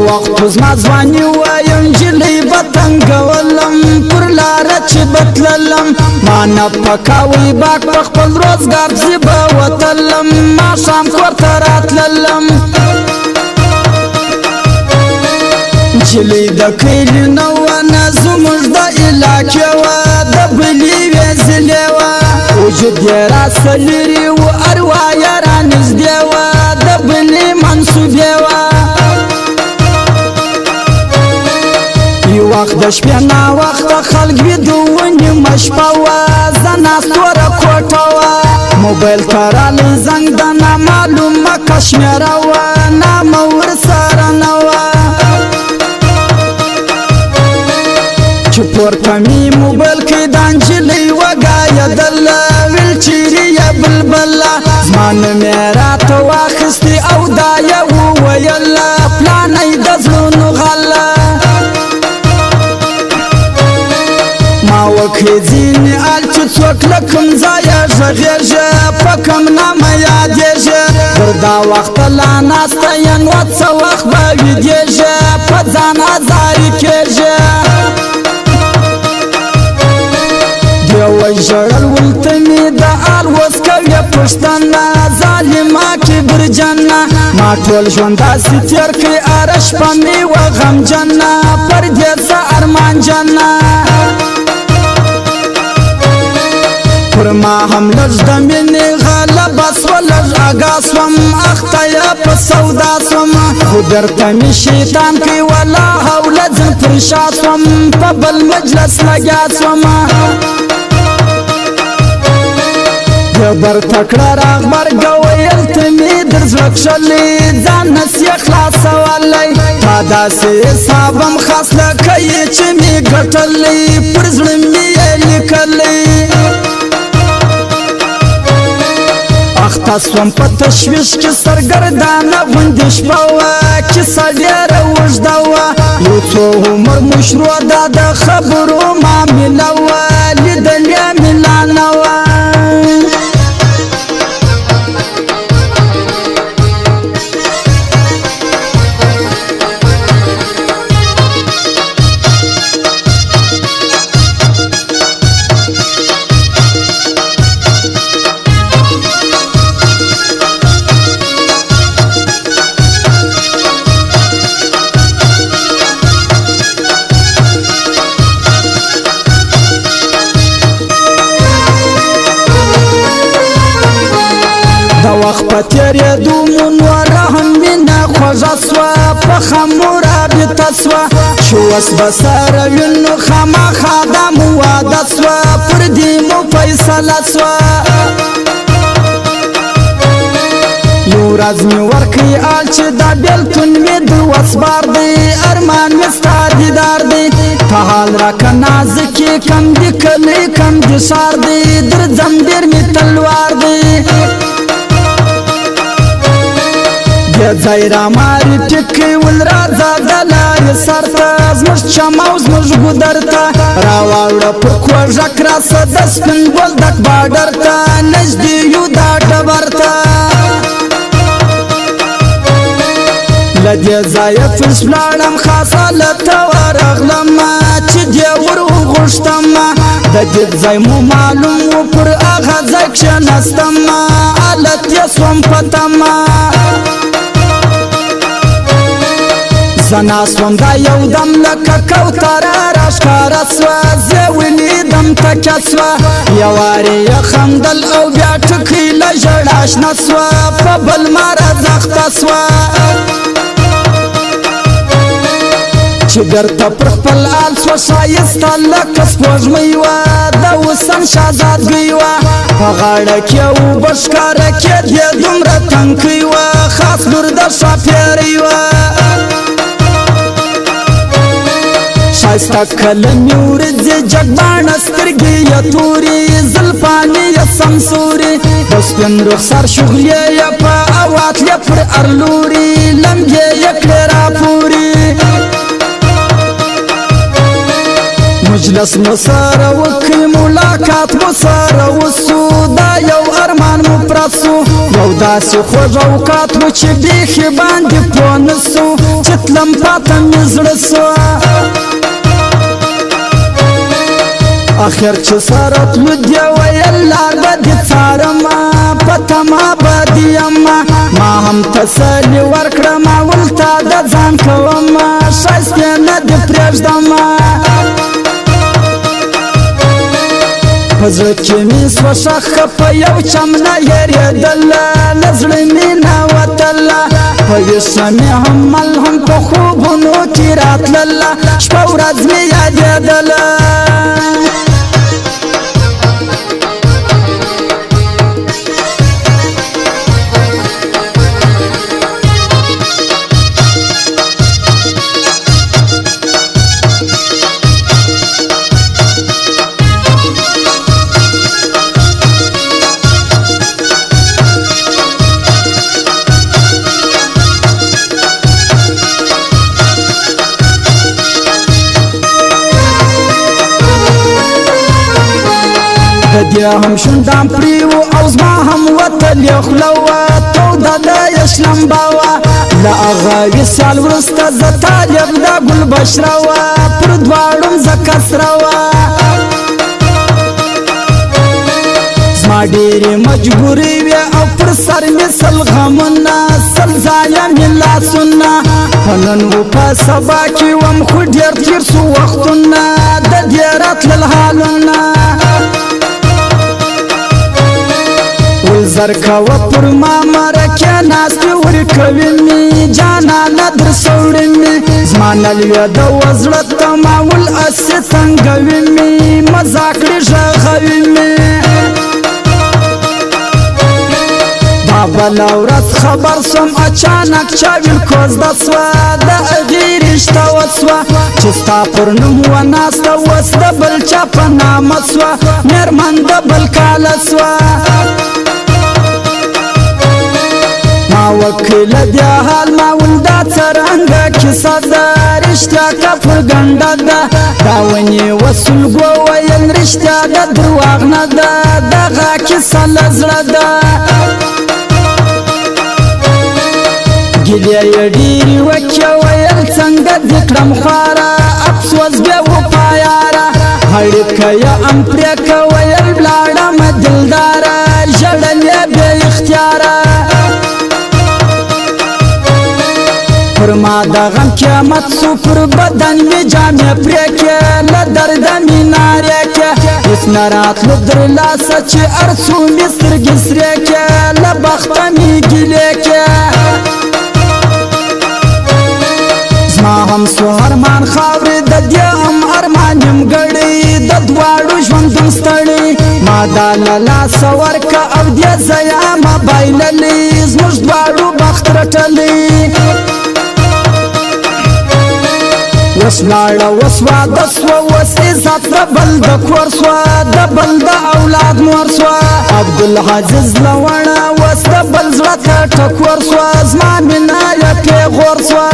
وخت زما ځواني وای نجلۍ به تنګولم پر لاره چې بتللم ما نه پکاوی باک په خپل روزګار پسې به وتلم ماښام کور ته راتللم نجلۍ د کلي نه وه نه زموږ د علاقې وه د بلې وې ضلعې وه وجود یې راسه لرې و اروا یې رانږدې وه د بلې منصوبې وه وخت د شپې ناوخته خلک ویده وه نیمه شپه وه زه ناستوره کوټه وه موبایل ته رالی زنګ د نامعلومه کشمیره وه نامه ورسره نه وه چې پورته مې موبایل کې د نجلۍ وګایېدله ویل چیرې یې بلبله زما نوم یې راته واخیستې او دا یې وویله پلانی د زړونو غله ما وکړې ځینې ال چې څوک له کوم ځایه غږېږي په کوم نامه یادېږي تر دا وخته لا ناسته یم نو څه وخت به ویدېږي په ځان ازارې کېږي دیوی ژړل ولته مې د آل اوس کوې پوښتنه ظالمه کبرجنه ما ټول ژوند داسې تېر کړې هره شپه مې وه غمجنه پر دې څه ارمانجنه پر ما هم لږ د مینې غلبه سوه لږ اګا سوم اخته یې په سودا سوم خو درته مې شیطان کوي ولا حوله ځم پر شا سوم په بل مجلس لګیا سوم یو برته کړه راغبرګه ویل ته مې در زړه کښلی ځان نسې خلاصولی تا داسې حسابم خاص لکه یې چې مې ګټلی پر زړه مې یې لیکلی اخته سوم په تشویش کې سرګردانه غوندې شپه وه کیسه ډېره اوږده وه یو څو عمر مشرو دا د خبرو معامله وه لیدلې مې لا نه وه وخت په تېرېدو مو نوره هم مینه خوږه سوه پخه مو رابطه سوه چې اوس به سره وینو خامخا دا مو واده سوه پر دې مو فیصله سوه یو ورځ مې ورکړی آل چې دا بېلتون مې د وس بار دی ارمان مې ستا دیدار دی ته حال راکه نازکې کم دې کلی کم دې ښار دی درځم ډېر مې تلوار دی بیا ځای رامارې ټیکۍ ول راځه د لارې سر ته زموږ چم او زموږ ګودر ته راواوړه په کوږک راسه د سپین بولدک باډر ته نږدې یو دا ډبر ته له دې ځایه فیس ولاړم خاص حالت ته ورغلم چې دې ور وغوښتم د دې ځای مو معلوم و پر هغه ځای کښېناستم حالت یې سوم په تمه زه ناست وم دا یو دم لکه کوتره راښکاره سوه زه ولیدم تکیه سوه یو وارې یې خندل او بیا ټکۍ له ژړا شنه سوه په بل مرض اخته سوه چې درته پر خپل آل سوه ښایسته لکه سپوږمۍ وه د حسن شهزادګۍ وه په غاړه کې اوبه ښکاره کېدې دومره تنکۍ وه خاص لور د ښاپېرۍ وه ښایسته کلمې ورځې جګباڼه سترګې یې تورې زلفانې یې سمسورې د سپین رخسار شغلې یې په اواتلې پر هر لوري لمبې یې کړې راپورې مجلس مو سره وکړي ملاقات مو سره وسو دا یو ارمان مو پرت سو یو داسې خوږ اوقات مو چې بیخي باندې پوه نه سو چې تلم پاته مې زړه سوه اخر چې سره تلو دې ویل لار به دې څارمه په تمه به دې یمه ما هم تسلي ورکړه ما ولته د ځان کومه ښایستې نه دې پرېږدمه په زړه کې مې سوه ښخه په یو چم نه هېرېدله له زړه مې نه وتله په ویښه مې هم ملهم په خوبونو کې راتلله شپه ورځ مې یادېدله دې هم شوندام پریو او زما هم وتلې خوله وه توده د یشلمبه وه له هغه وصال وروسته زه طالب د ګلبشره وه پر دواړو مځکه سره وه زما ډېرې مجبورې وې او پر سر مې سل غمونه سل ځایه مې لاسونه په نن و په سبا کې وم خو ډېر تېر سو وختونه د دې راتلل حالونه زر کوه پر ما مرکه ناستې ورکوي مې جانانه در سوړې مې زما نه لوېده وه زړه تماول اسې تنګوي مې مزه کړې غږوي مې دا بله ورځ خبر سوم اچانک چاویل کوزده سوه د هغې رشته وسوه چې ستا پر نوم وناسته اوس د بل چا په نامه سوه مېرمن د بل کاله سوه ما وکیله بیا حال ما ولدا څرنګه کیسه ده رښتیا که پروګنډه ده دا ونیوه سلګو ویل رښتیا ده درواغ نه ده دغه کیسه له زړه ده ګیلې یې ډېرې وکړې ویل څنګه دې کړم خواره افسوس بیا وپا یاره هړکه یې ام پرېکه ویل ولاړمه دلداره ژړل یې بې اختیاره پر ما د غم قیامت سو پر بدن می جامې پرېکې له درده مې نارې کې هېڅ نه راتلو در لاسه چې ارڅو مې سترګې سرې کې له بخته مې ګیلې کې زما هم سو ارمان خاورې د دې هم ارمان یم ګړی د دواړو ژوندون ستړی ما دا له لاسه ورکه او دې ځایه مه بایللې زموږ دواړو بخت رټلی وس لاړه وس واده سوه وس عزت د بل د کور سوه د بل د اولاد مور سوه عبدالعزیز لوڼه وس د بل زړه ته ټکور سوه زما مینه یې پېغور سوه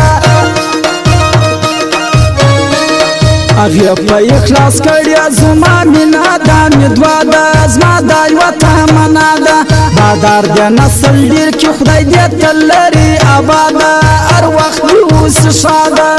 هغې په اخلاص کړې زما مینه دا مې دوه ده زما دا یوه تمنا ده بادار د نسل ډېر کې خدای دې تل لري اباده هر وخت دې اوسې ښاده